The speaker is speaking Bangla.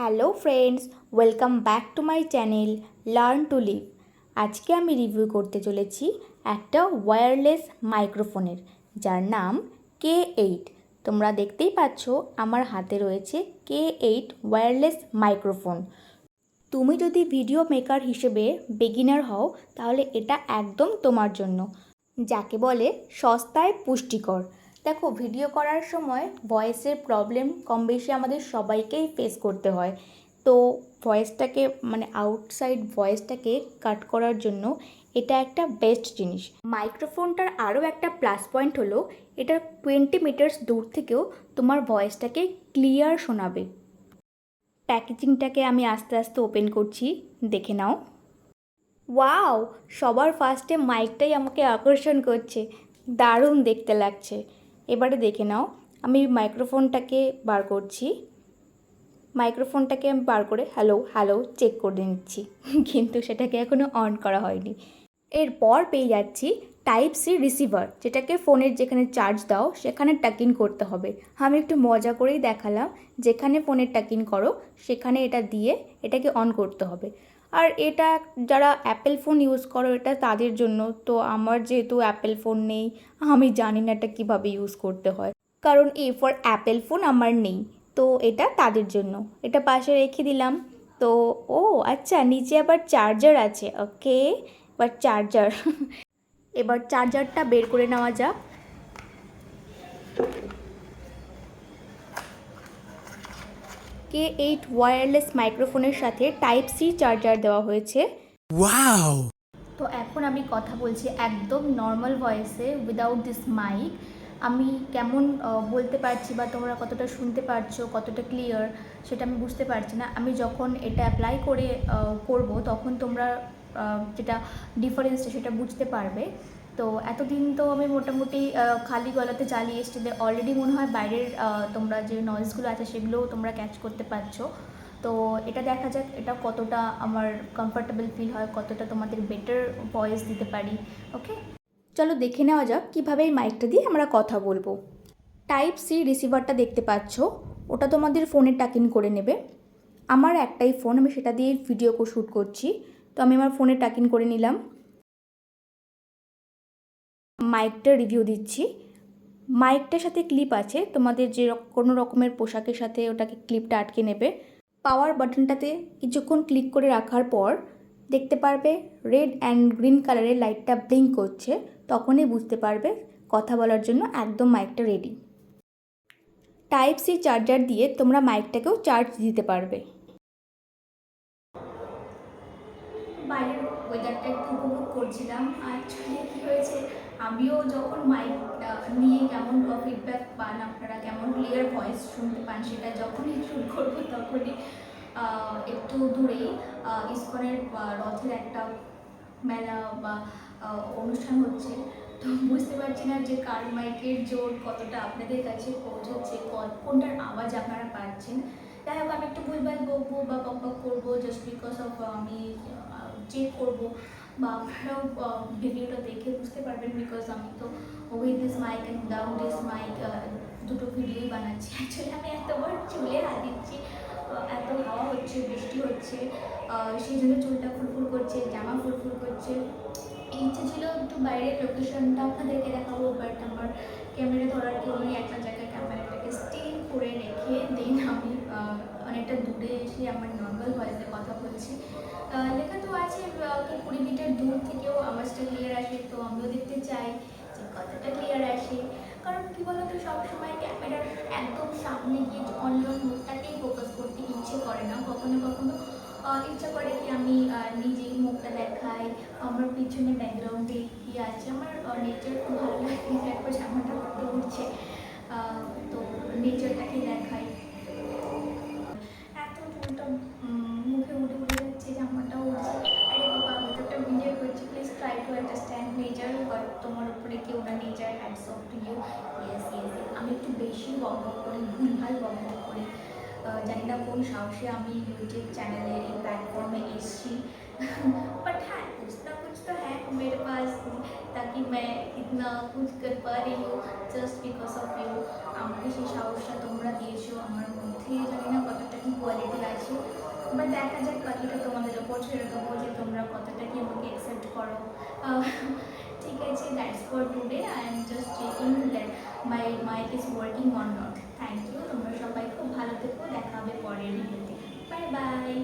Hello friends, welcome back to my channel learn to live. আজকে আমি রিভিউ করতে চলেছি একটা ওয়্যারলেস মাইক্রোফোনের, যার নাম K8। তোমরা দেখতেই পাচ্ছ আমার হাতে রয়েছে K8 ওয়্যারলেস মাইক্রোফোন। তুমি যদি ভিডিও মেকার হিসেবে বিগিনার হও তাহলে এটা একদম তোমার জন্য, যাকে বলে সস্তায় পুষ্টিকর। দেখো, ভিডিও করার সময় ভয়েসের প্রবলেম কম বেশি আমাদের সবাইকেই ফেস করতে হয়। তো ভয়েসটাকে আউটসাইড ভয়েসটাকে কাট করার জন্য এটা একটা বেস্ট জিনিস। মাইক্রোফোনটার আরও একটা প্লাস পয়েন্ট হলো এটা 20 মিটার্স দূর থেকেও তোমার ভয়েসটাকে ক্লিয়ার শোনাবে। প্যাকেজিংটাকে আমি আস্তে আস্তে ওপেন করছি, দেখে নাও। ওয়াও, সবার ফার্স্টে মাইকটাই আমাকে আকর্ষণ করছে, দারুণ দেখতে লাগছে। এবারে দেখে নাও, আমি মাইক্রোফোনটাকে বার করছি। মাইক্রোফোনটাকে আমি বার করে হ্যালো হ্যালো চেক করে নিচ্ছি, কিন্তু সেটাকে এখনও অন করা হয়নি। এরপর পেয়ে যাচ্ছি টাইপ সি রিসিভার, যেটাকে ফোনের যেখানে চার্জ দাও সেখানে টাক ইন করতে হবে। আমি একটু মজা করেই দেখালাম, যেখানে ফোনের টাক ইন করো সেখানে এটা দিয়ে এটাকে অন করতে হবে। আর এটা যারা অ্যাপেল ফোন ইউজ করো এটা তাদের জন্য। তো আমার যেহেতু অ্যাপেল ফোন নেই, আমি জানি না এটা কীভাবে ইউজ করতে হয়, কারণ ফর অ্যাপেল ফোন আমার নেই। তো এটা তাদের জন্য, এটা পাশে রেখে দিলাম। তো ও আচ্ছা, নিচে আবার চার্জার আছে। ওকে, এবার চার্জারটা বের করে নেওয়া যাক। K8 ওয়্যারলেস মাইক্রোফোনের সাথে টাইপ সি চার্জার দেওয়া হয়েছে। ওয়াও! তো এখন আমি কথা বলছি একদম নর্মাল ভয়েসে, উইদাউট দিস মাইক। আমি কেমন বলতে পারছি বা তোমরা কতটা শুনতে পারছো, কতটা ক্লিয়ার, সেটা আমি বুঝতে পারছি না। আমি যখন এটা অ্যাপ্লাই করে করব তখন তোমরা যেটা ডিফারেন্সটা সেটা বুঝতে পারবে। তো এতদিন তো আমি মোটামুটি খালি গলাতে চালিয়ে এসেছি, অলরেডি মনে হয় বাইরের তোমরা যে নয়েজগুলো আছে সেগুলোও তোমরা ক্যাচ করতে পারছো। তো এটা দেখা যাক এটা কতটা আমার কমফর্টেবল ফিল হয়, কতটা তোমাদের বেটার ভয়েস দিতে পারি। ওকে, চলো দেখে নেওয়া যাক কীভাবে এই মাইকটা দিয়ে আমরা কথা বলবো। টাইপ সি রিসিভারটা দেখতে পাচ্ছ, ওটা তোমাদের ফোনে টাক ইন করে নেবে। আমার একটাই ফোন, আমি সেটা দিয়ে ভিডিও শ্যুট করছি। তো আমি আমার ফোনে টাক ইন করে নিলাম। মাইকটা রিভিউ দিচ্ছি। মাইকটার সাথে ক্লিপ আছে, তোমাদের যে কোনো রকমের পোশাকের সাথে ওটাকে ক্লিপটা আটকে নেবে। পাওয়ার বাটনটাতে কিছুক্ষণ ক্লিক করে রাখার পর দেখতে পারবে রেড অ্যান্ড গ্রিন কালারের লাইটটা ব্লিঙ্ক করছে, তখনই বুঝতে পারবে কথা বলার জন্য একদম মাইকটা রেডি। টাইপ সি চার্জার দিয়ে তোমরা মাইকটাকেও চার্জ দিতে পারবে। বাইরের ওয়েদারটা একটু উপভোগ করছিলাম। অ্যাকচুয়ালি কী হয়েছে, আমিও যখন মাইক নিয়ে কেমন ফিডব্যাক পান, আপনারা কেমন ক্লিয়ার ভয়েস শুনতে পান, সেটা যখনই শ্যুট করবো তখনই একটু দূরেই ইস্কনের রথের একটা মেলা বা অনুষ্ঠান হচ্ছে। তো বুঝতে পারছি না যে কার মাইকের জোর কতটা আপনাদের কাছে পৌঁছাচ্ছে, কোনটার আওয়াজ আপনারা পাচ্ছেন। যাই হোক, আমি একটু ভুলভাল বকবো বা বকবক করবো জাস্ট বিকজ অফ আমি চেক করবো, বা আপনারাও ভিডিওটা দেখে বুঝতে পারবেন, বিকজ আমি তো with this mic and without this mic দুটো ভিডিওই বানাচ্ছি। অ্যাকচুয়ালি আমি এতবার চুলে হাত দিচ্ছি, এত হাওয়া হচ্ছে, বৃষ্টি হচ্ছে, সেই জন্য চুলটা ফুলফুল করছে, জামা ফুলফুল করছে। ইচ্ছে ছিল একটু বাইরের লোকেশনটা আপনাদেরকে দেখাবো, বাট আমার ক্যামেরা ধরার কেউ নেই। একটা জায়গায় ক্যামেরাটাকে স্টিল করে রেখে দেন আমি অনেকটা দূরে এসে আমার নর্মাল ভয়েসে কথা বলছি। লেখা তো আছে কি 20 মিটার দূর থেকেও আওয়াজটা ক্লিয়ার আসে, তো আমিও দেখতে চাই যে কতটা ক্লিয়ার আসে। কারণ কী বলতো, সবসময় ক্যামেরার একদম সামনে গিয়ে অন্য মুখটাকেই ফোকাস করতে ইচ্ছে করে না। কখনো কখনো ইচ্ছা করে কি আমি নিজেই মুখটা দেখাই, আমার পিছনে ব্যাকগ্রাউন্ডে কী আছে। আমার নেচার খুব ভালো লাগে, দেখো জামাটা কত উঠছে, তো নেচারটাকে দেখাই। এত চুলটা মুখে উঠে উঠে যাচ্ছে, জামাটাও উঠছে। আরে বাবা, আমি তো একটা ভিডিও করছি, please try to understand nature, but তোমার উপরে কেউ না nature, hats off to you. Yes yes, আমি একটু বেশি বকবক করি, ভুলভাল বকবক করি। জানি না কোন সাহসে আমি ইউটিউব চ্যানেলে এই प्लेटफॉर्म में एसছি, बट हाँ कुछ तो है मेरे पास, ताकि मैं इतना कुछ कर पा रही हूँ জাস্ট বিকজ অফ ইউ। আমাকে সেই সাহসটা তোমরা দিয়েছো, আমার মধ্যে জানি না কতটা কি কোয়ালিটি আছে, দেখা যাক, বাকিটা তোমাদের ওপর ছেড়ে দেবো যে তোমরা কতটা কি আমাকে অ্যাকসেপ্ট করো। আহ, ঠিক আছে, that's for today. I am just checking that my mic is working or not. Thank you, তোমরা সবাই খুব ভালো থেকো, দেখা হবে পরের ভিডিওতে। Bye by.